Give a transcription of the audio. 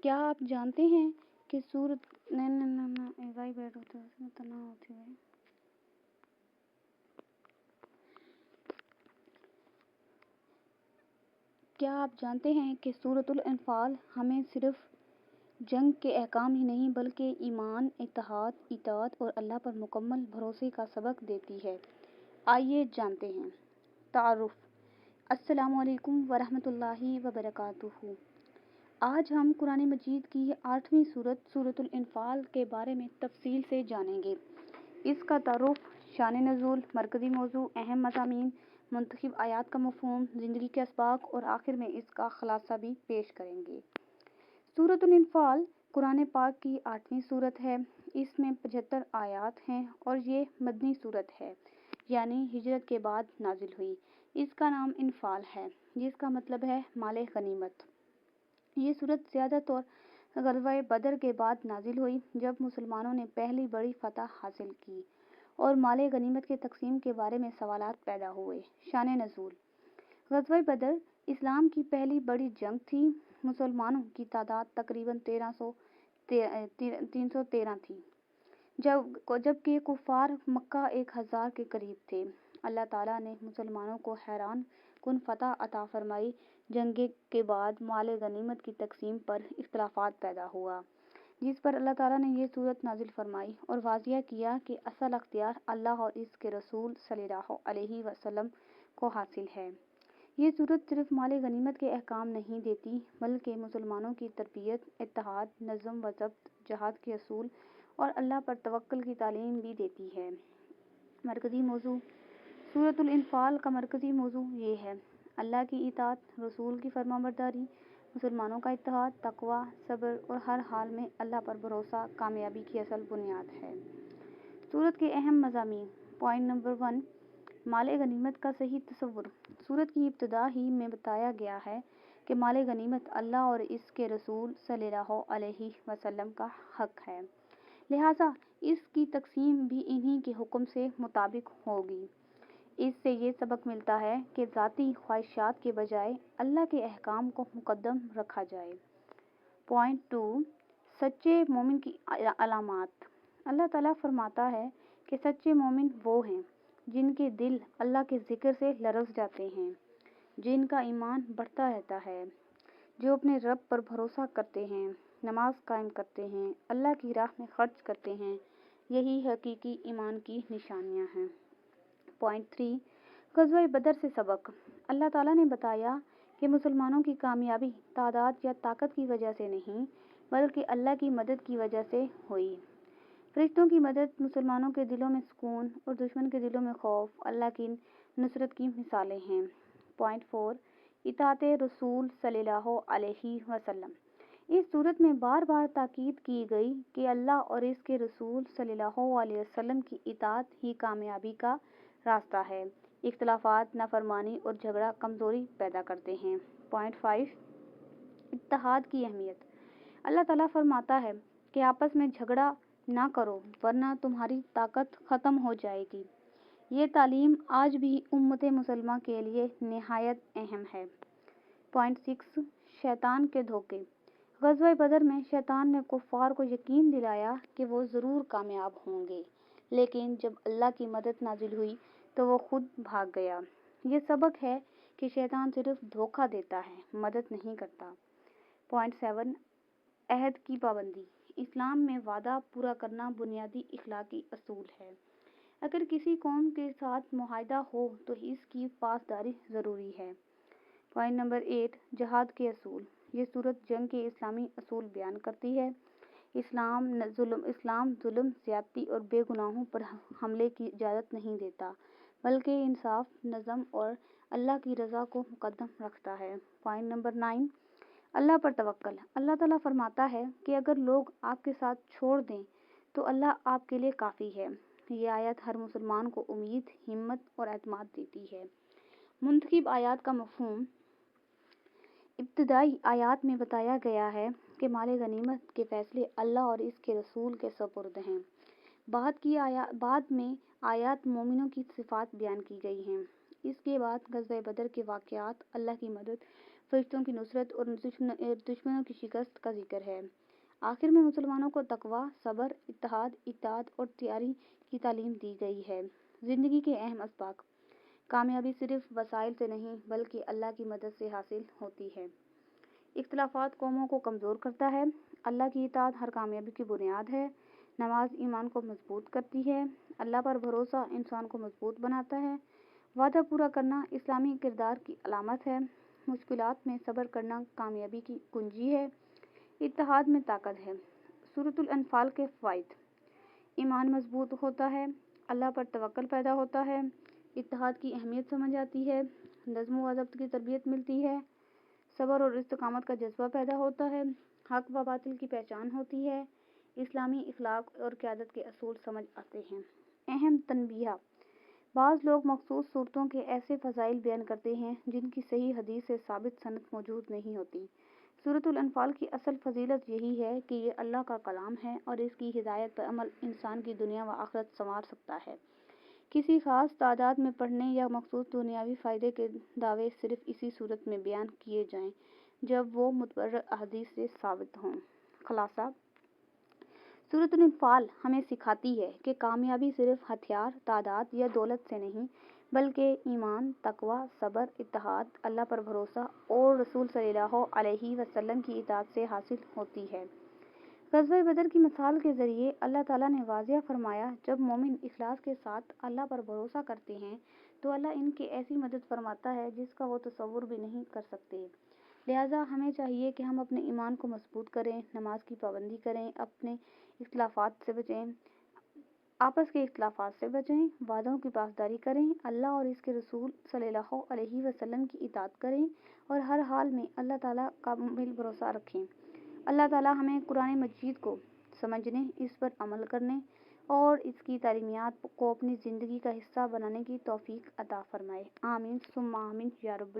کیا آپ جانتے ہیں کہ سورت ایک بیٹ ہوتا ہے اس میں تناؤ ہوتی ہے کیا آپ جانتے ہیں کہ سورۃ الانفال ہمیں صرف جنگ کے احکام ہی نہیں بلکہ ایمان، اتحاد، اطاعت اور اللہ پر مکمل بھروسے کا سبق دیتی ہے؟ آئیے جانتے ہیں۔ تعارف۔ السلام علیکم ورحمۃ اللہ وبرکاتہ۔ آج ہم قرآن مجید کی 8ویں سورت سورۃ الانفال کے بارے میں تفصیل سے جانیں گے۔ اس کا تعارف، شان نزول، مرکزی موضوع، اہم مضامین، منتخب آیات کا مفہوم، زندگی کے اسباق اور آخر میں اس کا خلاصہ بھی پیش کریں گے۔ سورۃ الانفال قرآن پاک کی 8ویں سورت ہے۔ اس میں 75 آیات ہیں اور یہ مدنی سورت ہے، یعنی ہجرت کے بعد نازل ہوئی۔ اس کا نام انفال ہے، جس کا مطلب ہے مال غنیمت۔ یہ سورت زیادہ طور غزوہ بدر کے بعد نازل ہوئی، جب مسلمانوں نے پہلی بڑی فتح حاصل کی اور مال غنیمت کے تقسیم کے بارے میں سوالات پیدا ہوئے۔ شان نزول۔ غزوہ بدر اسلام کی پہلی بڑی جنگ تھی۔ مسلمانوں کی تعداد تقریباً 313 تھی، جبکہ کفار مکہ 1000 کے قریب تھے۔ اللہ تعالیٰ نے مسلمانوں کو حیران کن فتح عطا فرمائی۔ جنگ کے بعد مال غنیمت کی تقسیم پر اختلافات پیدا ہوا، جس پر اللہ تعالیٰ نے یہ سورت نازل فرمائی اور واضح کیا کہ اصل اختیار اللہ اور اس کے رسول صلی اللہ علیہ وسلم کو حاصل ہے۔ یہ سورت صرف مال غنیمت کے احکام نہیں دیتی بلکہ مسلمانوں کی تربیت، اتحاد، نظم و ضبط، جہاد کے اصول اور اللہ پر توکل کی تعلیم بھی دیتی ہے۔ مرکزی موضوع۔ سورۃ الانفال کا مرکزی موضوع یہ ہے: اللہ کی اطاعت، رسول کی فرمانبرداری، مسلمانوں کا اتحاد، تقویٰ، صبر اور ہر حال میں اللہ پر بھروسہ کامیابی کی اصل بنیاد ہے۔ سورت کے اہم مضامین۔ پوائنٹ نمبر 1، مال غنیمت کا صحیح تصور۔ سورت کی ابتدا ہی میں بتایا گیا ہے کہ مال غنیمت اللہ اور اس کے رسول صلی اللہ علیہ وسلم کا حق ہے، لہٰذا اس کی تقسیم بھی انہی کے حکم سے مطابق ہوگی۔ اس سے یہ سبق ملتا ہے کہ ذاتی خواہشات کے بجائے اللہ کے احکام کو مقدم رکھا جائے۔ پوائنٹ 2، سچے مومن کی علامات۔ اللہ تعالیٰ فرماتا ہے کہ سچے مومن وہ ہیں جن کے دل اللہ کے ذکر سے لرز جاتے ہیں، جن کا ایمان بڑھتا رہتا ہے، جو اپنے رب پر بھروسہ کرتے ہیں، نماز قائم کرتے ہیں، اللہ کی راہ میں خرچ کرتے ہیں۔ یہی حقیقی ایمان کی نشانیاں ہیں۔ پوائنٹ 3، غزوہ بدر سے سبق۔ اللہ تعالیٰ نے بتایا کہ مسلمانوں کی کامیابی تعداد یا طاقت کی وجہ سے نہیں بلکہ اللہ کی مدد کی وجہ سے ہوئی۔ فرشتوں کی مدد، مسلمانوں کے دلوں میں سکون اور دشمن کے دلوں میں خوف اللہ کی نصرت کی مثالیں ہیں۔ پوائنٹ 4، اطاعت رسول صلی اللہ علیہ وسلم۔ اس صورت میں بار بار تاکید کی گئی کہ اللہ اور اس کے رسول صلی اللہ علیہ وسلم کی اطاعت ہی کامیابی کا راستہ ہے۔ اختلافات، نافرمانی اور جھگڑا کمزوری پیدا کرتے ہیں۔ پوائنٹ 5، اتحاد کی اہمیت۔ اللہ تعالیٰ فرماتا ہے کہ آپس میں جھگڑا نہ کرو ورنہ تمہاری طاقت ختم ہو جائے گی۔ یہ تعلیم آج بھی امت مسلمہ کے لیے نہایت اہم ہے۔ پوائنٹ 6، شیطان کے دھوکے۔ غزوہ بدر میں شیطان نے کفار کو یقین دلایا کہ وہ ضرور کامیاب ہوں گے، لیکن جب اللہ کی مدد نازل ہوئی تو وہ خود بھاگ گیا۔ یہ سبق ہے کہ شیطان صرف دھوکہ دیتا ہے، مدد نہیں کرتا۔ پوائنٹ 7، عہد کی پابندی۔ اسلام میں وعدہ پورا کرنا بنیادی اخلاقی اصول ہے۔ اگر کسی قوم کے ساتھ معاہدہ ہو تو اس کی پاسداری ضروری ہے۔ پوائنٹ نمبر 8، جہاد کے اصول۔ یہ سورت جنگ کے اسلامی اصول بیان کرتی ہے۔ اسلام ظلم، زیادتی اور بے گناہوں پر حملے کی اجازت نہیں دیتا، بلکہ انصاف، نظم اور اللہ کی رضا کو مقدم رکھتا ہے۔ پوائنٹ نمبر 9، اللہ پر توکل۔ اللہ تعالیٰ فرماتا ہے کہ اگر لوگ آپ کے ساتھ چھوڑ دیں تو اللہ آپ کے لیے کافی ہے۔ یہ آیت ہر مسلمان کو امید، ہمت اور اعتماد دیتی ہے۔ منتخب آیات کا مفہوم۔ ابتدائی آیات میں بتایا گیا ہے کہ مال غنیمت کے فیصلے اللہ اور اس کے رسول کے سپرد ہیں۔ بعد میں آیات مومنوں کی صفات بیان کی گئی ہیں۔ اس کے بعد غزوہ بدر کے واقعات، اللہ کی مدد، فرشتوں کی نصرت اور دشمنوں کی شکست کا ذکر ہے۔ آخر میں مسلمانوں کو تقویٰ، صبر، اتحاد، اطاعت اور تیاری کی تعلیم دی گئی ہے۔ زندگی کے اہم اسباق: کامیابی صرف وسائل سے نہیں بلکہ اللہ کی مدد سے حاصل ہوتی ہے۔ اختلافات قوموں کو کمزور کرتا ہے۔ اللہ کی اطاعت ہر کامیابی کی بنیاد ہے۔ نماز ایمان کو مضبوط کرتی ہے۔ اللہ پر بھروسہ انسان کو مضبوط بناتا ہے۔ وعدہ پورا کرنا اسلامی کردار کی علامت ہے۔ مشکلات میں صبر کرنا کامیابی کی کنجی ہے۔ اتحاد میں طاقت ہے۔ سورۃ الانفال کے فوائد: ایمان مضبوط ہوتا ہے۔ اللہ پر توکل پیدا ہوتا ہے۔ اتحاد کی اہمیت سمجھ آتی ہے۔ نظم و ضبط کی تربیت ملتی ہے۔ صبر اور استقامت کا جذبہ پیدا ہوتا ہے۔ حق و باطل کی پہچان ہوتی ہے۔ اسلامی اخلاق اور قیادت کے اصول سمجھ آتے ہیں۔ اہم تنبیہ: بعض لوگ مخصوص صورتوں کے ایسے فضائل بیان کرتے ہیں جن کی صحیح حدیث سے ثابت سند موجود نہیں ہوتی۔ سورۃ الانفال کی اصل فضیلت یہی ہے کہ یہ اللہ کا کلام ہے اور اس کی ہدایت پر عمل انسان کی دنیا و آخرت سنوار سکتا ہے۔ کسی خاص تعداد میں پڑھنے یا مخصوص دنیاوی فائدے کے دعوے صرف اسی صورت میں بیان کیے جائیں جب وہ متبرر احادیث سے ثابت ہوں۔ خلاصہ: سورۃ الانفال ہمیں سکھاتی ہے کہ کامیابی صرف ہتھیار، تعداد یا دولت سے نہیں بلکہ ایمان، تقویٰ، صبر، اتحاد، اللہ پر بھروسہ اور رسول صلی اللہ علیہ وسلم کی اطاعت سے حاصل ہوتی ہے۔ غزوہ بدر کی مثال کے ذریعے اللہ تعالیٰ نے واضح فرمایا، جب مومن اخلاص کے ساتھ اللہ پر بھروسہ کرتے ہیں تو اللہ ان کی ایسی مدد فرماتا ہے جس کا وہ تصور بھی نہیں کر سکتے۔ لہٰذا ہمیں چاہیے کہ ہم اپنے ایمان کو مضبوط کریں، نماز کی پابندی کریں، اپنے اختلافات سے بچیں، آپس کے اختلافات سے بچیں، وعدوں کی پاسداری کریں، اللہ اور اس کے رسول صلی اللہ علیہ وسلم کی اطاعت کریں اور ہر حال میں اللہ تعالیٰ کا کامل بھروسہ رکھیں۔ اللہ تعالیٰ ہمیں قرآن مجید کو سمجھنے، اس پر عمل کرنے اور اس کی تعلیمات کو اپنی زندگی کا حصہ بنانے کی توفیق عطا فرمائے۔ آمین ثم آمین یا رب